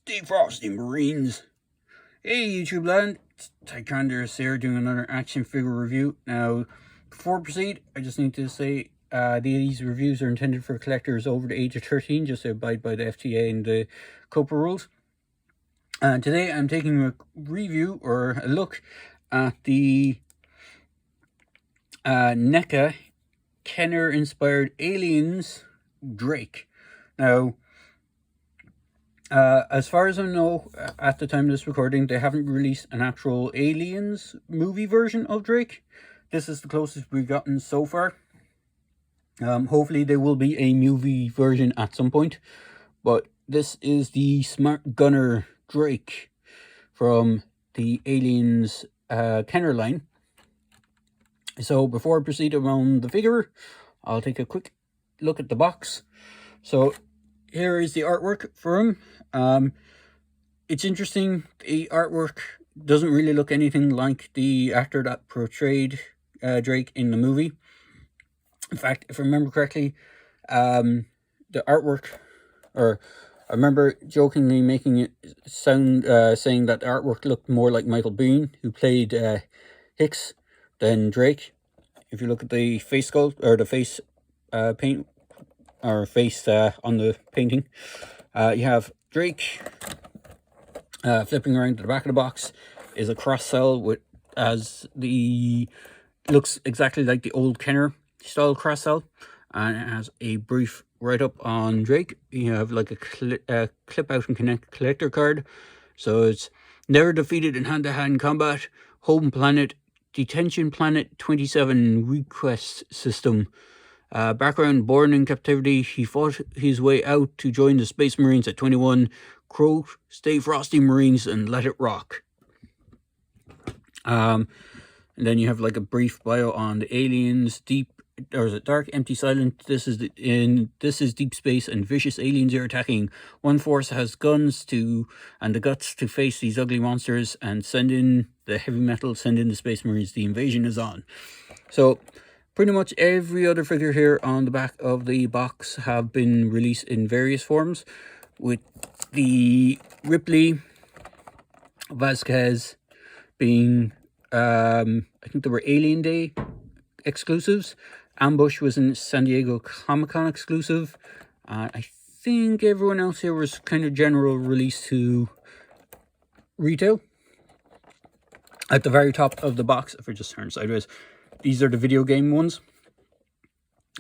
Stay frosty, Marines. Hey, YouTube land. It's Neca Kenner here doing another action figure review. Now, before I proceed, I just need to say these reviews are intended for collectors over the age of 13, just to abide by the FTA and the COPA rules. Today, I'm taking a review or a look at the Neca Kenner inspired Aliens Drake. Now, as far as I know, at the time of this recording, they haven't released an actual Aliens movie version of Drake. This is the closest we've gotten so far. Hopefully there will be a movie version at some point. But this is the Smart Gunner Drake from the Aliens Kenner line. So before I proceed around the figure, I'll take a quick look at the box. So here is the artwork for him. It's interesting. The artwork doesn't really look anything like the actor that portrayed Drake in the movie. In fact, if I remember correctly, the artwork, or I remember jokingly making it sound, saying that the artwork looked more like Michael Biehn, who played Hicks, than Drake. If you look at the face sculpt, or the face paint, or face on the painting, you have Drake flipping around to the back of the box is a cross cell with, looks exactly like the old Kenner style cross cell, and it has a brief write up on Drake. You have like a clip out and connect collector card. So it's never defeated in hand-to-hand combat, home planet, detention planet 27 request system. Background: born in captivity, he fought his way out to join the Space Marines at 21. Quote, stay frosty, Marines, and let it rock. And then you have like a brief bio on the aliens. Deep, or is it dark, empty, silent? This is deep space, and vicious aliens are attacking. One force has guns and the guts to face these ugly monsters, and send in the heavy metal, send in the Space Marines. The invasion is on. So pretty much every other figure here on the back of the box have been released in various forms, with the Ripley, Vasquez being, I think they were Alien Day exclusives. Ambush was in San Diego Comic-Con exclusive. I think everyone else here was kind of general release to retail. At the very top of the box, if I just turn sideways, these are the video game ones.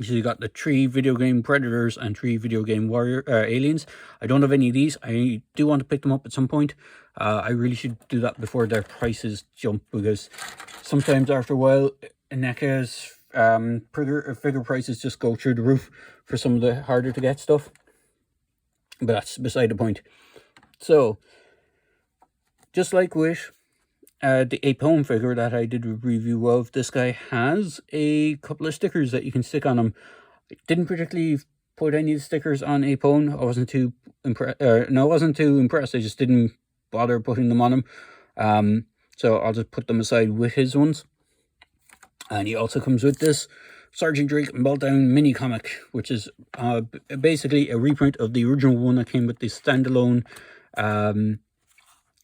So you got the 3 video game Predators and 3 video game Aliens. I don't have any of these. I do want to pick them up at some point. I really should do that before their prices jump, because sometimes after a while, NECA's figure prices just go through the roof for some of the harder to get stuff. But that's beside the point. So, just like with the Ape Home figure that I did a review of, this guy has a couple of stickers that you can stick on him. I didn't particularly put any of the stickers on Ape Home. I wasn't too impressed. No, I wasn't too impressed. I just didn't bother putting them on him. So I'll just put them aside with his ones. And he also comes with this Sergeant Drake Meltdown mini comic, which is basically a reprint of the original one that came with the standalone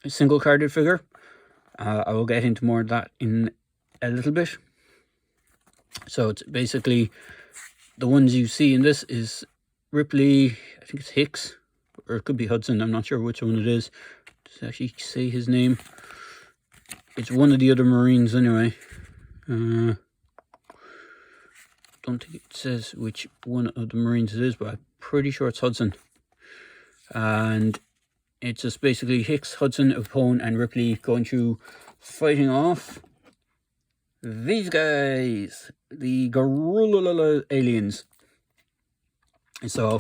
single carded figure. I will get into more of that in a little bit. So it's basically, the ones you see in this is Ripley, I think it's Hicks, or it could be Hudson, I'm not sure which one it is. Does it actually say his name? It's one of the other Marines anyway. Don't think it says which one of the Marines it is, but I'm pretty sure it's Hudson. And it's just basically Hicks, Hudson, Apone, and Ripley going through fighting off these guys, the Gorilla aliens. So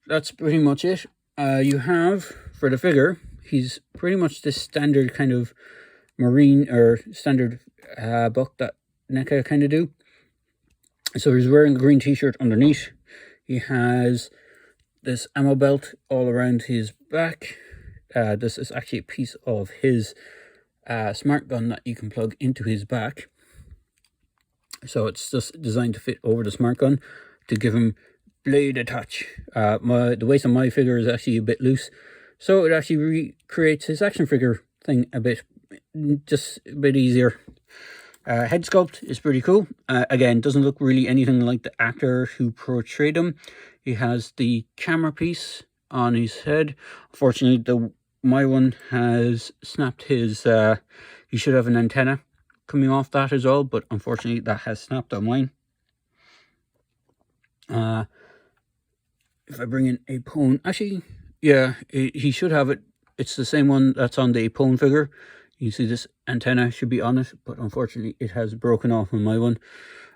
that's pretty much it. You have, for the figure, he's pretty much the standard kind of Marine, or standard buck that NECA kind of do. So he's wearing a green t-shirt underneath. He has this ammo belt all around his back. This is actually a piece of his smart gun that you can plug into his back. So it's just designed to fit over the smart gun to give him blade attach. The waist of my figure is actually a bit loose. So it actually recreates his action figure thing a bit, just a bit easier. Head sculpt is pretty cool. Again, doesn't look really anything like the actor who portrayed him. He has the camera piece on his head. Unfortunately, my one has snapped his... he should have an antenna coming off that as well, but unfortunately that has snapped on mine. If I bring in a Pwn... Actually, yeah, he should have it. It's the same one that's on the Pwn figure. You see this antenna should be on it, but unfortunately it has broken off on my one.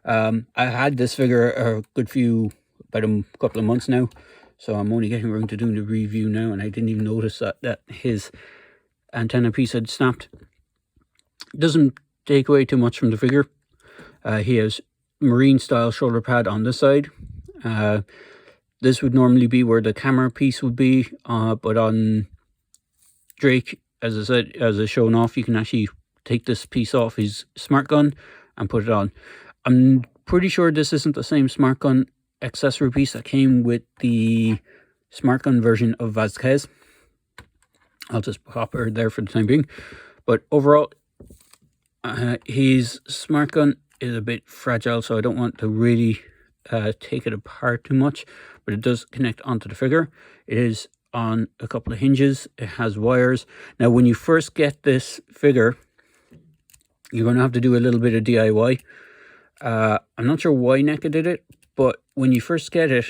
I had this figure about a couple of months now, so I'm only getting around to doing the review now, and I didn't even notice that his antenna piece had snapped. It doesn't take away too much from the figure. He has marine style shoulder pad on this side. This would normally be where the camera piece would be, but on Drake, as I said, as I shown off, you can actually take this piece off his smart gun and put it on. I'm pretty sure this isn't the same smart gun accessory piece that came with the smart gun version of Vasquez. I'll just pop her there for the time being. But overall, his smart gun is a bit fragile, so I don't want to really take it apart too much, but it does connect onto the figure. It is on a couple of hinges. It has wires. Now, when you first get this figure, you're going to have to do a little bit of DIY. I'm not sure why NECA did it, but when you first get it,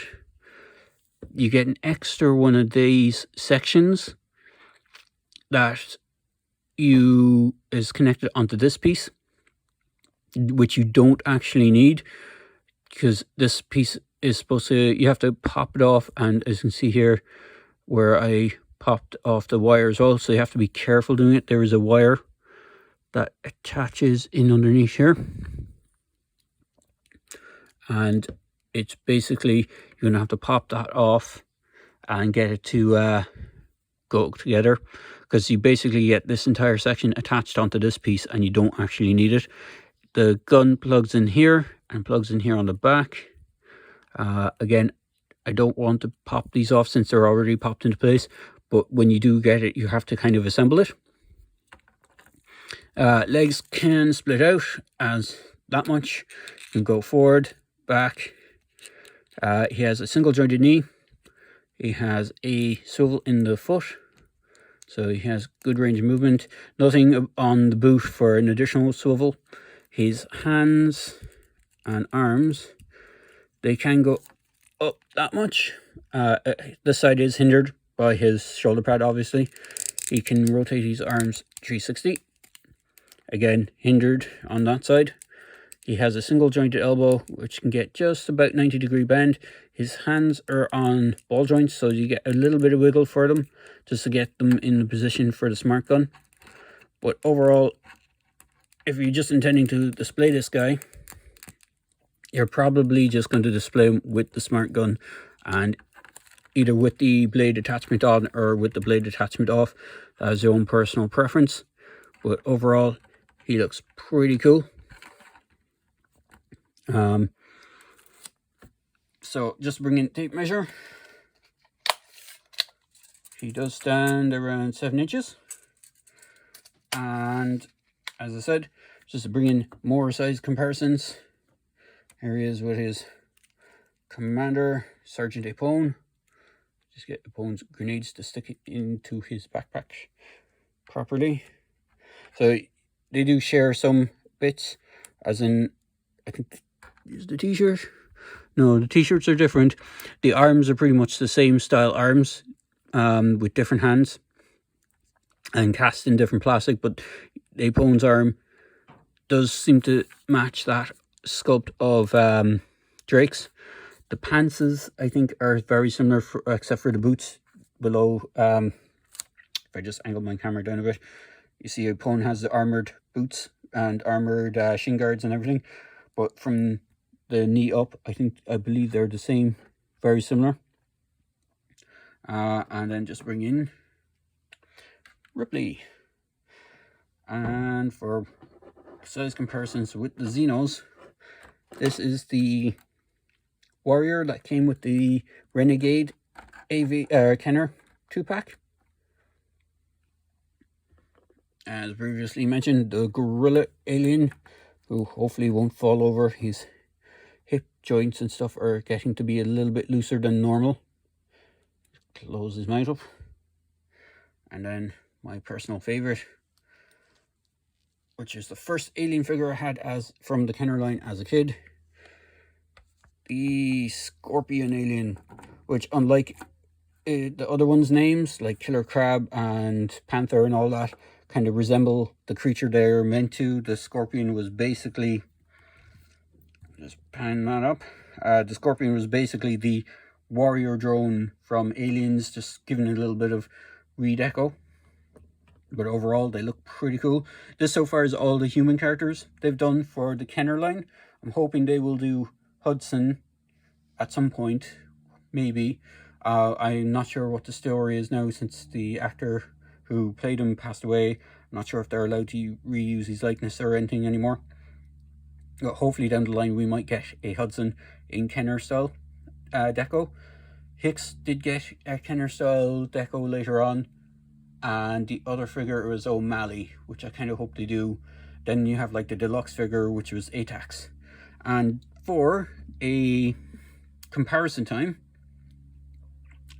you get an extra one of these sections that is connected onto this piece, which you don't actually need, because this piece is supposed to, you have to pop it off, and as you can see here where I popped off the wire as well, so you have to be careful doing it. There is a wire that attaches in underneath here, and it's basically, you're gonna have to pop that off and get it to go together, because you basically get this entire section attached onto this piece and you don't actually need it. The gun plugs in here and plugs in here on the back. Again, I don't want to pop these off since they're already popped into place, but when you do get it, you have to kind of assemble it. Legs can split out as that much. You can go forward, back. He has a single jointed knee. He has a swivel in the foot, so he has good range of movement. Nothing on the boot for an additional swivel. His hands and arms, they can go up that much. This side is hindered by his shoulder pad, obviously. He can rotate his arms 360. Again, hindered on that side. He has a single jointed elbow, which can get just about 90-degree bend. His hands are on ball joints, so you get a little bit of wiggle for them, just to get them in the position for the smart gun. But overall, if you're just intending to display this guy, you're probably just going to display him with the smart gun, and either with the blade attachment on or with the blade attachment off. That is your own personal preference, but overall he looks pretty cool. So just bring in tape measure. He does stand around 7 inches, and as I said, just to bring in more size comparisons, here he is with his commander, Sergeant Apone. Just get Apone's grenades to stick it into his backpack properly. So they do share some bits, as in, I think, is the t-shirt? No, the t-shirts are different. The arms are pretty much the same style arms, with different hands and cast in different plastic, but Apone's arm does seem to match that sculpt of Drake's. The pantses, I think, are very similar, except for the boots below. If I just angle my camera down a bit, you see Apone has the armored boots and armored shin guards and everything, but from the knee up, I believe they're the same, very similar. And then just bring in Ripley. And for size comparisons with the Xenos, this is the Warrior that came with the Renegade Kenner 2-pack. As previously mentioned, the gorilla alien, who hopefully won't fall over. His hip joints and stuff are getting to be a little bit looser than normal. Close his mouth up. And then my personal favorite, which is the first alien figure I had from the Kenner line as a kid, the Scorpion alien, which, unlike the other ones' names like Killer Crab and Panther and all that, kind of resemble the creature they're meant to. The Scorpion was basically, just pan that up, the Scorpion was basically the warrior drone from Aliens, just giving it a little bit of redeco. But overall, they look pretty cool. This so far is all the human characters they've done for the Kenner line. I'm hoping they will do Hudson at some point, maybe. I'm not sure what the story is now, since the actor who played him passed away. I'm not sure if they're allowed to reuse his likeness or anything anymore. But hopefully down the line we might get a Hudson in Kenner style deco. Hicks did get a Kenner style deco later on, and the other figure was O'Malley, which I kind of hope they do. Then you have like the deluxe figure, which was Atax. And for a comparison time,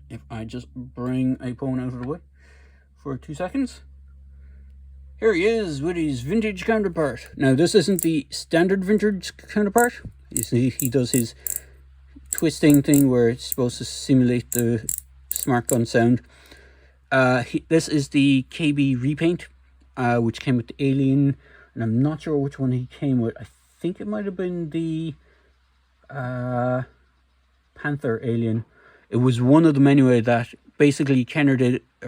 if I just bring Apone out of the way for 2 seconds, here he is with his vintage counterpart. Now, this isn't the standard vintage counterpart. You see, he does his twisting thing where it's supposed to simulate the smart gun sound. This is the KB repaint, which came with the Alien, and I'm not sure which one he came with. I think it might have been the Panther Alien. It was one of them anyway. That basically Kenner did a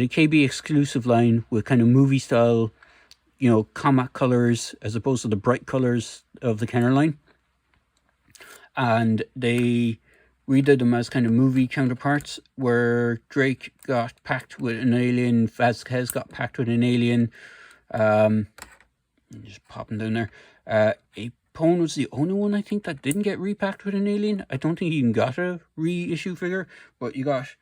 KB exclusive line with kind of movie style, you know, combat colors as opposed to the bright colors of the Kenner line, and they redid them as kind of movie counterparts, where Drake got packed with an alien, Vasquez got packed with an alien. Just popping down there. Apone was the only one I think that didn't get repacked with an alien. I don't think he even got a reissue figure, but you got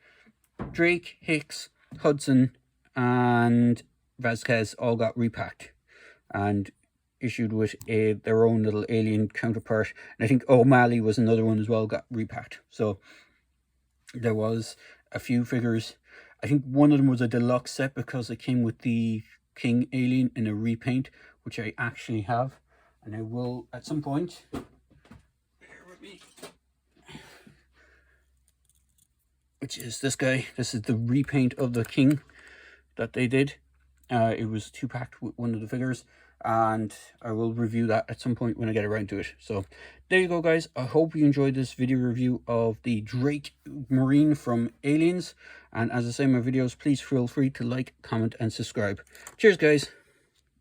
Drake, Hicks, Hudson, and Vasquez all got repacked and issued with their own little alien counterpart. And I think O'Malley was another one as well, got repacked. So there was a few figures. I think one of them was a deluxe set because it came with the King alien in a repaint, which I actually have, and I will at some point. Bear with me. Which is this guy. This is the repaint of the King that they did. It was 2-packed with one of the figures, and I will review that at some point when I get around to it. So there you go, guys. I hope you enjoyed this video review of the Drake Marine from Aliens. And as I say in my videos, please feel free to like, comment, and subscribe. Cheers, guys.